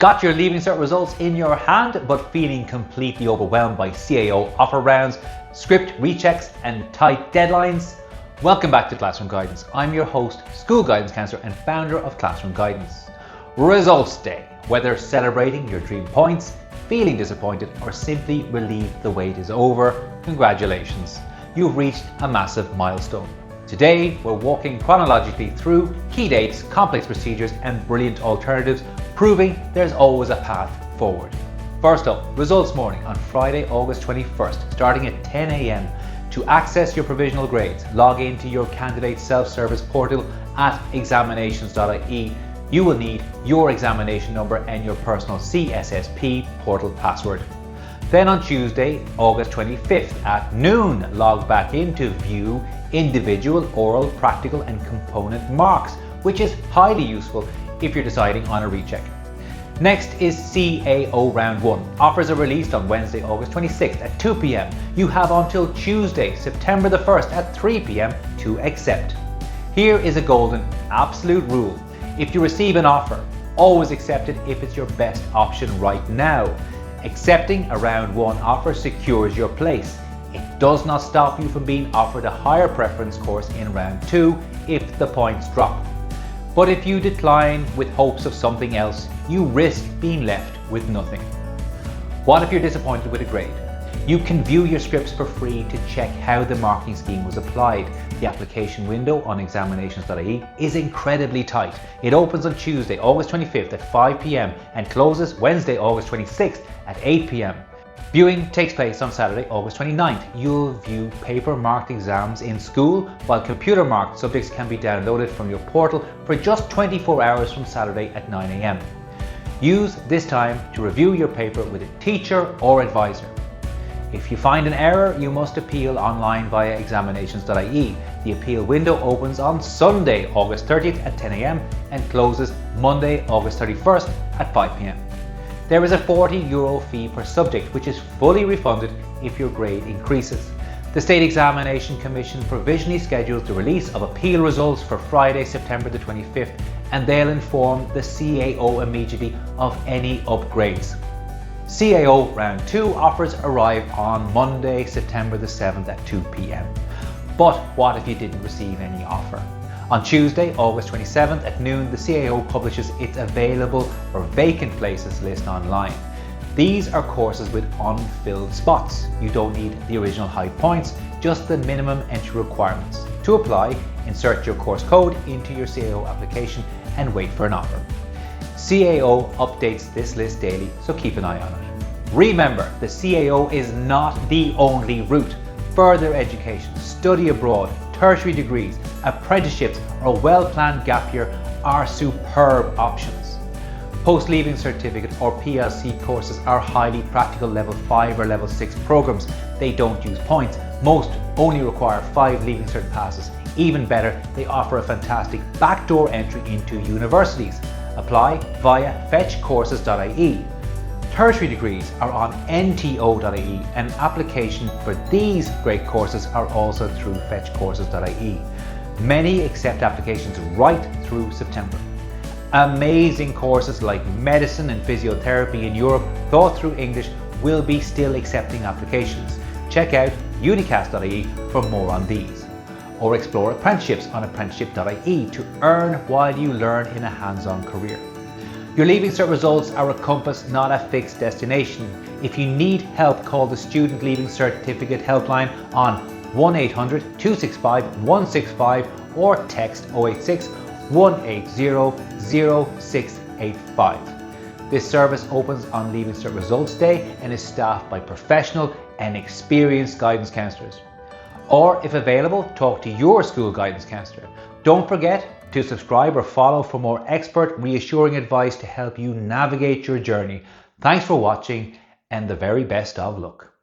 Got your Leaving Cert results in your hand, but feeling completely overwhelmed by CAO offer rounds, script rechecks and tight deadlines? Welcome back to Classroom Guidance. I'm your host, School Guidance Counsellor and founder of Classroom Guidance. Results Day. Whether celebrating your dream points, feeling disappointed or simply relieved the wait is over, congratulations. You've reached a massive milestone. Today, we're walking chronologically through key dates, complex procedures and brilliant alternatives, proving there's always a path forward. First up, results morning on Friday, August 21st, starting at 10 a.m. To access your provisional grades, log into your candidate self-service portal at examinations.ie. You will need your examination number and your personal CSSP portal password. Then on Tuesday, August 25th at noon, log back in to view individual, oral, practical and component marks, which is highly useful if you're deciding on a recheck. Next is CAO Round One. Offers are released on Wednesday, August 26th at 2 p.m. You have until Tuesday, September the 1st at 3 p.m. to accept. Here is a golden absolute rule. If you receive an offer, always accept it if it's your best option right now. Accepting a Round 1 offer secures your place. It does not stop you from being offered a higher preference course in Round 2 if the points drop. But if you decline with hopes of something else, you risk being left with nothing. What if you're disappointed with a grade? You can view your scripts for free to check how the marking scheme was applied. The application window on examinations.ie is incredibly tight. It opens on Tuesday, August 25th at 5 p.m. and closes Wednesday, August 26th at 8 p.m. Viewing takes place on Saturday, August 29th. You'll view paper marked exams in school, while computer marked subjects can be downloaded from your portal for just 24 hours from Saturday at 9 a.m. Use this time to review your paper with a teacher or advisor. If you find an error, you must appeal online via examinations.ie. The appeal window opens on Sunday, August 30th at 10 a.m. and closes Monday, August 31st at 5 p.m. There is a €40 fee per subject, which is fully refunded if your grade increases. The State Examination Commission provisionally schedules the release of appeal results for Friday, September the 25th, and they'll inform the CAO immediately of any upgrades. CAO Round 2 offers arrive on Monday, September the 7th at 2 p.m. But what if you didn't receive any offer? On Tuesday, August 27th at noon, the CAO publishes its available or vacant places list online. These are courses with unfilled spots. You don't need the original high points, just the minimum entry requirements. To apply, insert your course code into your CAO application and wait for an offer. CAO updates this list daily, so keep an eye on it. Remember, the CAO is not the only route. Further education, study abroad, tertiary degrees, apprenticeships or well-planned gap year are superb options. Post-leaving certificate or PLC courses are highly practical level 5 or level 6 programs. They don't use points. Most only require 5 Leaving Cert passes. Even better, they offer a fantastic backdoor entry into universities. Apply via fetchcourses.ie. Tertiary degrees are on nto.ie and application for these great courses are also through fetchcourses.ie. Many accept applications right through September. Amazing courses like medicine and physiotherapy in Europe taught through English will be still accepting applications. Check out unicast.ie for more on these. Or explore apprenticeships on apprenticeship.ie to earn while you learn in a hands-on career. Your Leaving Cert results are a compass, not a fixed destination. If you need help, call the Student Leaving Certificate Helpline on 1-800-265-165 or text 086 180 0685. This service opens on Leaving Cert Results Day and is staffed by professional and experienced guidance counsellors. Or if available, talk to your school guidance counsellor. Don't forget to subscribe or follow for more expert, reassuring advice to help you navigate your journey. Thanks for watching and the very best of luck.